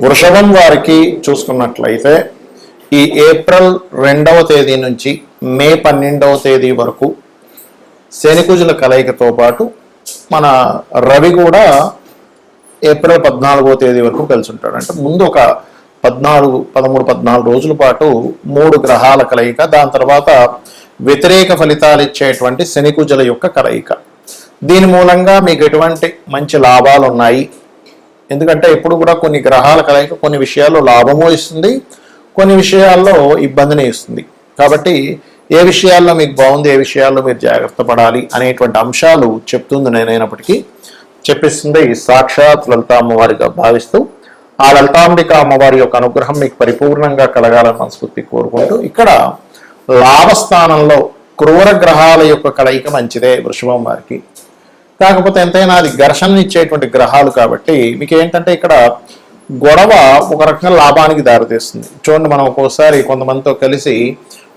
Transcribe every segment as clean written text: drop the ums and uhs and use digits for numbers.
వృషభం వారికి చూసుకున్నట్లయితే ఈ ఏప్రిల్ 2వ తేదీ నుంచి మే 12వ తేదీ వరకు శనికుజుల కలయికతో పాటు మన రవి కూడా ఏప్రిల్ 14వ తేదీ వరకు కలిసి ఉంటాడు. అంటే ముందు ఒక 14 రోజుల పాటు 3 గ్రహాల కలయిక, దాని తర్వాత వ్యతిరేక ఫలితాలు ఇచ్చేటువంటి శనికుజుల యొక్క కలయిక. దీని మూలంగా మీకు ఎటువంటి మంచి లాభాలు ఉన్నాయి. ఎందుకంటే ఎప్పుడు కూడా కొన్ని గ్రహాల కలయిక కొన్ని విషయాల్లో లాభము ఇస్తుంది, కొన్ని విషయాల్లో ఇబ్బందిని ఇస్తుంది. కాబట్టి ఏ విషయాల్లో మీకు బాగుంది, ఏ విషయాల్లో మీరు జాగ్రత్త పడాలి అనేటువంటి అంశాలు చెప్తుంది నేనైనప్పటికీ చెప్పిస్తుంది సాక్షాత్ లలిత అమ్మవారిగా భావిస్తూ ఆ లలితాంబిక అమ్మవారి యొక్క అనుగ్రహం మీకు పరిపూర్ణంగా కలగాలని మనస్ఫూర్తి కోరుకుంటూ, ఇక్కడ లాభస్థానంలో క్రూర గ్రహాల యొక్క కలయిక మంచిదే వృషభం వారికి. కాకపోతే ఎంతైనా అది ఘర్షణ ఇచ్చేటువంటి గ్రహాలు కాబట్టి మీకు ఏంటంటే ఇక్కడ గొడవ ఒక రకంగా లాభానికి దారితీస్తుంది. చూడండి, మనం ఒక్కోసారి కొంతమందితో కలిసి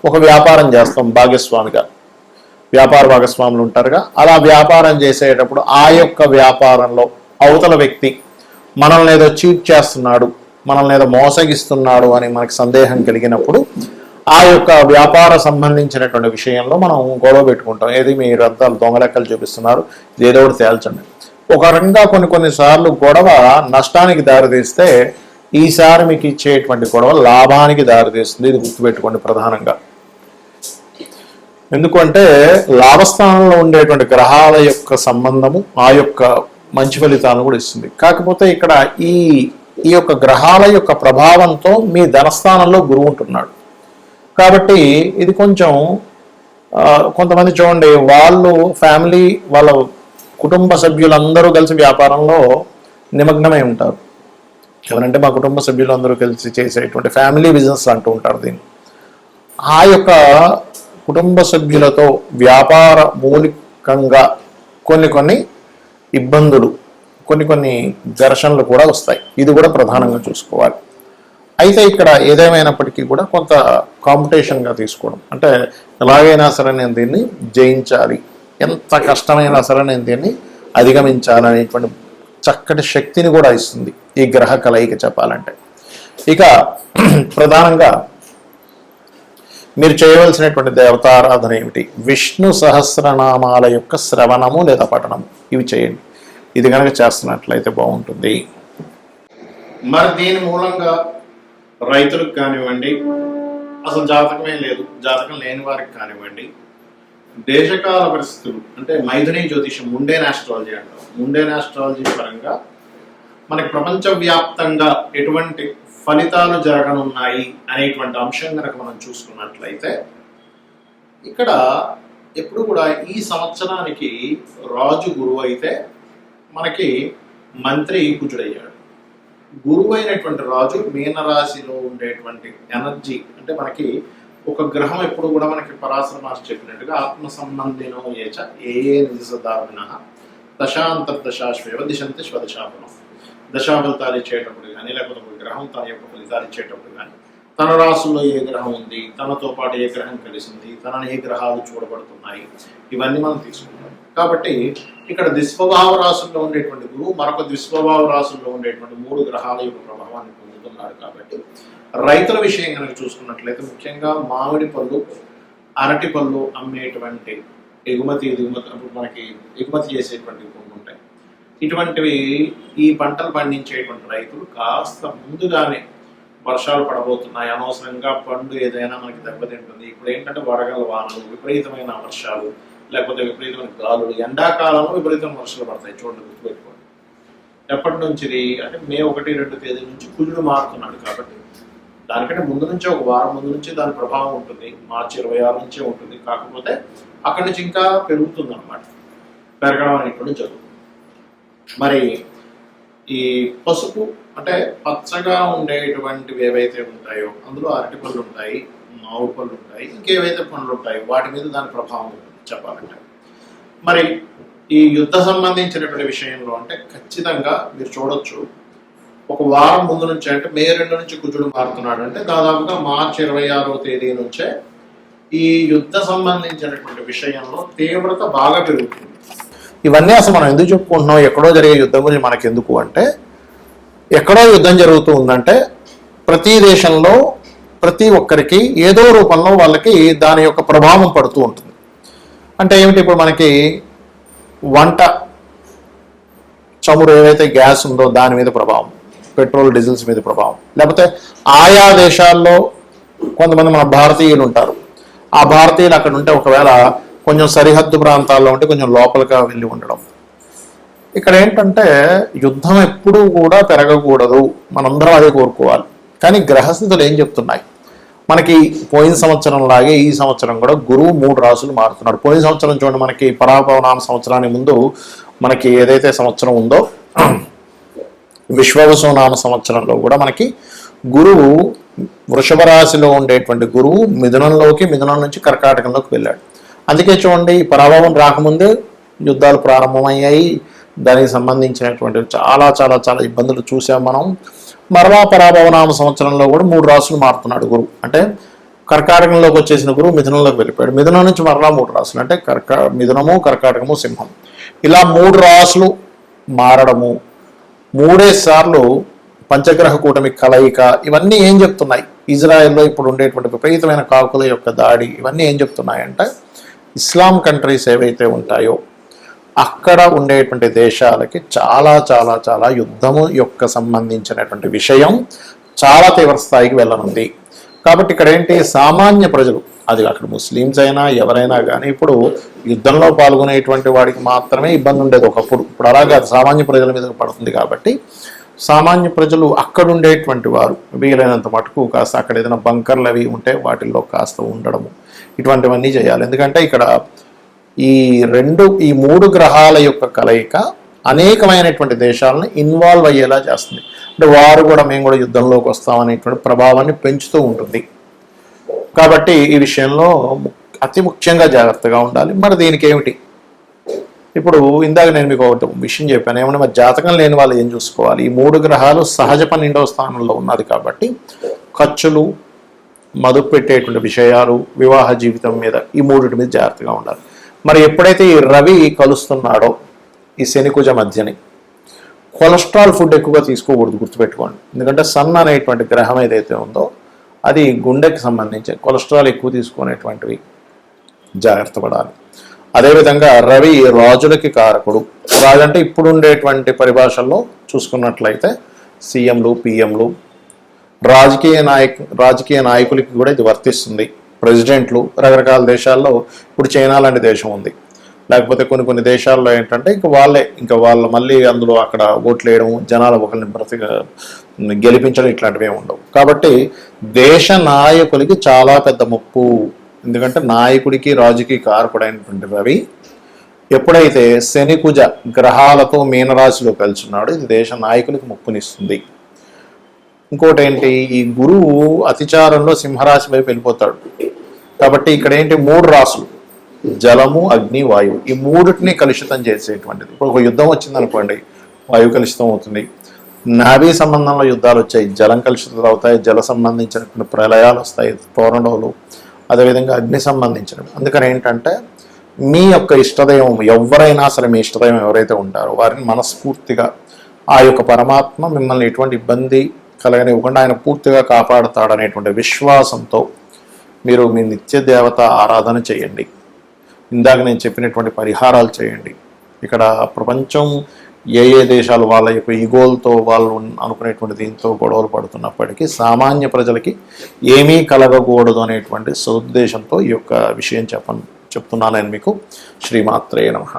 ఒక వ్యాపారం చేస్తాం, భాగస్వామిగా వ్యాపార భాగస్వాములు ఉంటారుగా. అలా వ్యాపారం చేసేటప్పుడు ఆ యొక్క వ్యాపారంలో అవతల వ్యక్తి మనల్ని ఏదో చీట్ చేస్తున్నాడు, మనల్ని ఏదో మోసగిస్తున్నాడు అని మనకు సందేహం కలిగినప్పుడు ఆ యొక్క వ్యాపార సంబంధించినటువంటి విషయంలో మనం గొడవ పెట్టుకుంటాం. ఏది మీరు అంతా దొంగ లెక్కలు చూపిస్తున్నారు, ఏదో ఒకటి తేల్చండి. ఒక రకంగా కొన్నిసార్లు గొడవ నష్టానికి దారితీస్తే ఈసారి మీకు ఇచ్చేటువంటి గొడవ లాభానికి దారితీస్తుంది. ఇది గుర్తుపెట్టుకోండి ప్రధానంగా. ఎందుకంటే లాభస్థానంలో ఉండేటువంటి గ్రహాల యొక్క సంబంధము ఆ యొక్క మంచి ఫలితాలను కూడా ఇస్తుంది. కాకపోతే ఇక్కడ ఈ యొక్క గ్రహాల యొక్క ప్రభావంతో మీ ధనస్థానంలో గురువు ఉంటున్నాడు కాబట్టి ఇది కొంచెం కొంతమంది చూడండి, వాళ్ళు ఫ్యామిలీ వాళ్ళ కుటుంబ సభ్యులందరూ కలిసి వ్యాపారంలో నిమగ్నమై ఉంటారు. ఎవరంటే మా కుటుంబ సభ్యులందరూ కలిసి చేసేటువంటి ఫ్యామిలీ బిజినెస్ అంటూ ఉంటారు దీన్ని. ఆ యొక్క కుటుంబ సభ్యులతో వ్యాపార మూలికంగా కొన్ని ఇబ్బందులు, కొన్ని ఘర్షణలు కూడా వస్తాయి. ఇది కూడా ప్రధానంగా చూసుకోవాలి. అయితే ఇక్కడ ఏదేమైనప్పటికీ కూడా కొంత కాంపిటీషన్గా తీసుకోవడం, అంటే ఎలాగైనా సరే నేను దీన్ని జయించాలి, ఎంత కష్టమైనా సరే నేను దీన్ని అధిగమించాలనేటువంటి చక్కటి శక్తిని కూడా ఇస్తుంది ఈ గ్రహ కలయిక చెప్పాలంటే. ఇక ప్రధానంగా మీరు చేయవలసినటువంటి దేవతారాధన ఏమిటి? విష్ణు సహస్రనామాల యొక్క శ్రవణము లేదా పఠనము, ఇవి చేయండి. ఇది కనుక చేస్తున్నట్లయితే బాగుంటుంది. మరి దీని మూలంగా రైతులకు కానివ్వండి, అసలు జాతకమే లేదు, జాతకం లేని వారికి కానివ్వండి, దేశకాల పరిస్థితులు అంటే మైథుని జ్యోతిషం, ముండేన్ ఆస్ట్రాలజీ అంటారు. ముండేన్ ఆస్ట్రాలజీ పరంగా మనకి ప్రపంచవ్యాప్తంగా ఎటువంటి ఫలితాలు జరగనున్నాయి అనేటువంటి అంశం కనుక మనం చూసుకున్నట్లయితే ఇక్కడ ఎప్పుడు కూడా ఈ సంవత్సరానికి రాజు గురువు అయితే మనకి మంత్రి కుజుడయ్యాడు. గురువు అయినటువంటి రాజు మీనరాశిలో ఉండేటువంటి ఎనర్జీ అంటే మనకి ఒక గ్రహం ఎప్పుడు కూడా మనకి పరాశర మహర్షి చెప్పినట్టుగా ఆత్మ సంబంధినో ఏచ ఏ నిజదార్మిన దశాంతర్దశాశ్వేవ దిశంతి స్వదశాపనం. దశా ఫలితాలు ఇచ్చేటప్పుడు కానీ, లేకపోతే ఒక గ్రహం తన యొక్క ఫలితాలు ఇచ్చేటప్పుడు కానీ, తన రాశుల్లో ఏ గ్రహం ఉంది, తనతో పాటు ఏ గ్రహం కలిసింది, తనని ఏ గ్రహాలు చూడబడుతున్నాయి, ఇవన్నీ మనం తీసుకుంటాం. కాబట్టి ఇక్కడ దిస్వభావ రాశుల్లో ఉండేటువంటి గురువు మరొక దిస్వభావ రాశుల్లో ఉండేటువంటి 3 గ్రహాల యొక్క ప్రభావాన్ని పొందుతున్నాడు. కాబట్టి రైతుల విషయం కనుక చూసుకున్నట్లయితే ముఖ్యంగా మామిడి పళ్ళు, అరటి పళ్ళు అమ్మేటువంటి ఎగుమతి అప్పుడు మనకి ఎగుమతి చేసేటువంటి కొన్ని ఉంటాయి. ఇటువంటివి ఈ పంటలు పండించేటువంటి రైతులు కాస్త ముందుగానే వర్షాలు పడబోతున్నాయి, అనవసరంగా పండు ఏదైనా మనకి దెబ్బతింటుంది. ఇప్పుడు ఏంటంటే వడగల వానలు, విపరీతమైన వర్షాలు, లేకపోతే విపరీతమైన గాలులు, ఎండాకాలంలో విపరీతమైన వర్షాలు పడతాయి. చూడండి, గుర్తుపెట్టుకోండి. ఎప్పటి నుంచి అంటే మే 1-2 తేదీ నుంచి కుజుడు మారుతున్నాడు. కాబట్టి దానికంటే ముందు నుంచి ఒక వారం ముందు నుంచి దాని ప్రభావం ఉంటుంది. మార్చి 26 నుంచే ఉంటుంది. కాకపోతే అక్కడి నుంచి ఇంకా పెరుగుతుంది అన్నమాట, పెరగడం అనేటువంటి జరుగుతుంది. మరి ఈ పసుపు అంటే పచ్చగా ఉండేటువంటివి ఏవైతే ఉంటాయో అందులో అరటి పళ్ళు ఉంటాయి, మామిడి పళ్ళు ఉంటాయి, ఇంకేవైతే పండ్లు ఉంటాయో వాటి మీద దాని ప్రభావం ఉంటుంది చెప్పాలంటే. మరి ఈ యుద్ధ సంబంధించినటువంటి విషయంలో అంటే ఖచ్చితంగా మీరు చూడొచ్చు, ఒక వారం ముందు నుంచి అంటే మే 2 నుంచి కుజుడు మారుతున్నాడు. అంటే దాదాపుగా మార్చి 26వ తేదీ నుంచే ఈ యుద్ధ సంబంధించినటువంటి విషయంలో తీవ్రత బాగా పెరుగుతుంది. ఇవన్నీ అసలు మనం ఎందుకు చెప్పుకుంటున్నాం, ఎక్కడో జరిగే యుద్ధం గురించి మనకెందుకు అంటే ఎక్కడో యుద్ధం జరుగుతూ ఉందంటే ప్రతి దేశంలో ప్రతి ఒక్కరికి ఏదో రూపంలో వాళ్ళకి దాని యొక్క ప్రభావం పడుతూ ఉంటుంది. అంటే ఏమిటి, ఇప్పుడు మనకి వంట చమురు ఏవైతే గ్యాస్ ఉందో దాని మీద ప్రభావం, పెట్రోల్ డీజిల్స్ మీద ప్రభావం, లేకపోతే ఆయా దేశాల్లో కొంతమంది మన భారతీయులు ఉంటారు. ఆ భారతీయులు అక్కడ ఉంటే ఒకవేళ కొంచెం సరిహద్దు ప్రాంతాల్లో ఉంటే కొంచెం లోపలిగా వెళ్ళి ఉండడం. ఇక్కడ ఏంటంటే యుద్ధం ఎప్పుడూ కూడా పెరగకూడదు, మనందరం అదే కోరుకోవాలి. కానీ గ్రహస్థితులు ఏం చెప్తున్నాయి మనకి, పోయిన సంవత్సరం లాగే ఈ సంవత్సరం కూడా గురువు 3 రాసులు మారుతున్నాడు. పోయిన సంవత్సరం చూడండి, మనకి పరాభవనామ సంవత్సరానికి ముందు మనకి ఏదైతే సంవత్సరం ఉందో విశ్వవసునామ సంవత్సరంలో కూడా మనకి గురువు వృషభ రాశిలో ఉండేటువంటి గురువు మిథునం నుంచి కర్కాటకంలోకి వెళ్ళాడు. అందుకే చూడండి, పరాభవం రాకముందే యుద్ధాలు ప్రారంభమయ్యాయి. దానికి సంబంధించినటువంటి చాలా చాలా చాలా ఇబ్బందులు చూసాం మనం. మరలా పరాభవనామ సంవత్సరంలో కూడా 3 రాసులు మారుతున్నాడు గురువు. అంటే కర్కాటకంలోకి వచ్చేసిన గురువు మిథునంలోకి వెళ్ళిపోయాడు. మిథునం నుంచి మరలా 3 రాసులు, అంటే మిథునము, కర్కాటకము, సింహం, ఇలా 3 రాసులు మారడము, 3 సార్లు పంచగ్రహ కూటమి కలయిక, ఇవన్నీ ఏం చెప్తున్నాయి? ఇజ్రాయెల్లో ఇప్పుడు ఉండేటువంటి విపరీతమైన కాకుల యొక్క దాడి, ఇవన్నీ ఏం చెప్తున్నాయంటే ఇస్లాం కంట్రీస్ ఏవైతే ఉంటాయో అక్కడ ఉండేటువంటి దేశాలకి చాలా చాలా చాలా యుద్ధము యొక్క సంబంధించినటువంటి విషయం చాలా తీవ్ర స్థాయికి వెళ్ళనుంది. కాబట్టి ఇక్కడ ఏంటి, సామాన్య ప్రజలు, అది అక్కడ ముస్లిమ్స్ అయినా ఎవరైనా కానీ, ఇప్పుడు యుద్ధంలో పాల్గొనేటువంటి వాడికి మాత్రమే ఇబ్బంది ఉండేది ఒకప్పుడు. ఇప్పుడు అలాగే అది సామాన్య ప్రజల మీద పడుతుంది. కాబట్టి సామాన్య ప్రజలు అక్కడ ఉండేటువంటి వారు వీలైనంత మటుకు కాస్త అక్కడ ఏదైనా బంకర్లు అవి ఉంటే వాటిల్లో కాస్త ఉండడము, ఇటువంటివన్నీ చేయాలి. ఎందుకంటే ఇక్కడ ఈ 3 గ్రహాల యొక్క కలయిక అనేకమైనటువంటి దేశాలను ఇన్వాల్వ్ అయ్యేలా చేస్తుంది. అంటే వారు కూడా మేము కూడా యుద్ధంలోకి వస్తామనేటువంటి ప్రభావాన్ని పెంచుతూ ఉంటుంది. కాబట్టి ఈ విషయంలో అతి ముఖ్యంగా జాగ్రత్తగా ఉండాలి. మరి దీనికి ఏమిటి, ఇప్పుడు ఇందాక నేను మీకు ఒకటి విషయం చెప్పాను, ఏమన్నా మరి జాతకం లేని వాళ్ళు ఏం చూసుకోవాలి? ఈ 3 గ్రహాలు సహజ 12వ స్థానంలో ఉన్నది కాబట్టి ఖర్చులు, మదుపు పెట్టేటువంటి విషయాలు, వివాహ జీవితం మీద, ఈ 3 మీద జాగ్రత్తగా ఉండాలి. మరి ఎప్పుడైతే ఈ రవి కలుస్తున్నాడో ఈ శనికుజ మధ్యని, కొలెస్ట్రాల్ ఫుడ్ ఎక్కువగా తీసుకోకూడదు, గుర్తుపెట్టుకోండి. ఎందుకంటే సన్ అనేటువంటి గ్రహం ఏదైతే ఉందో అది గుండెకి సంబంధించి కొలెస్ట్రాల్ ఎక్కువ తీసుకునేటువంటివి, జాగ్రత్త పడాలి. అదేవిధంగా రవి రాజులకి కారకుడు. రాజు అంటే ఇప్పుడు ఉండేటువంటి పరిభాషల్లో చూసుకున్నట్లయితే సీఎంలు, పిఎంలు, రాజకీయ నాయకులకి కూడా ఇది వర్తిస్తుంది. ప్రెసిడెంట్లు, రకరకాల దేశాల్లో, ఇప్పుడు చైనా లాంటి దేశం ఉంది, లేకపోతే కొన్ని దేశాల్లో ఏంటంటే ఇంకా వాళ్ళ మళ్ళీ అందులో అక్కడ ఓట్లు వేయడం, జనాలు ఒకరిని గెలిపించడం, ఇట్లాంటివి ఏమి ఉండవు. కాబట్టి దేశ నాయకులకి చాలా పెద్ద ముప్పు. ఎందుకంటే నాయకుడికి, రాజుకి కారకుడైనటువంటి రవి ఎప్పుడైతే శనికుజ గ్రహాలతో మీనరాశిలో కలిసిన్నాడో ఇది దేశ నాయకులకి ముప్పునిస్తుంది. ఇంకోటి ఏంటి, ఈ గురువు అతిచారంలో సింహరాశి వైపు వెళ్ళిపోతాడు. కాబట్టి ఇక్కడ ఏంటి, 3 రాసులు, జలము, అగ్ని, వాయువు, ఈ 3టిని కలుషితం చేసేటువంటిది. ఇప్పుడు ఒక యుద్ధం వచ్చిందనుకోండి, వాయువు కలుషితం అవుతుంది. నాభీ సంబంధంలో యుద్ధాలు వచ్చాయి, జలం కలుషితాలు అవుతాయి, జల సంబంధించినటువంటి ప్రళయాలు వస్తాయి, తోరణాలు, అదేవిధంగా అగ్ని సంబంధించినవి. అందుకని ఏంటంటే మీ యొక్క ఇష్టదైవం ఎవరైనా సరే, మీ ఇష్టదైవం ఎవరైతే ఉంటారో వారిని మనస్ఫూర్తిగా ఆ యొక్క పరమాత్మ మిమ్మల్ని ఎటువంటి ఇబ్బంది కలగనివ్వకుండా ఆయన పూర్తిగా కాపాడుతాడనేటువంటి విశ్వాసంతో మీరు మీ నిత్య దేవత ఆరాధన చేయండి. ఇందాక నేను చెప్పినటువంటి పరిహారాలు చేయండి. ఇక్కడ ప్రపంచం ఏ దేశాలు వాళ్ళ యొక్క ఈగోలతో వాళ్ళు అనుకునేటువంటి దీంతో గొడవలు పడుతున్నప్పటికీ సామాన్య ప్రజలకి ఏమీ కలగకూడదు అనేటువంటి సదుద్దేశంతో ఈ యొక్క విషయం చెప్తున్నాను నేను మీకు. శ్రీమాత్రే నమః.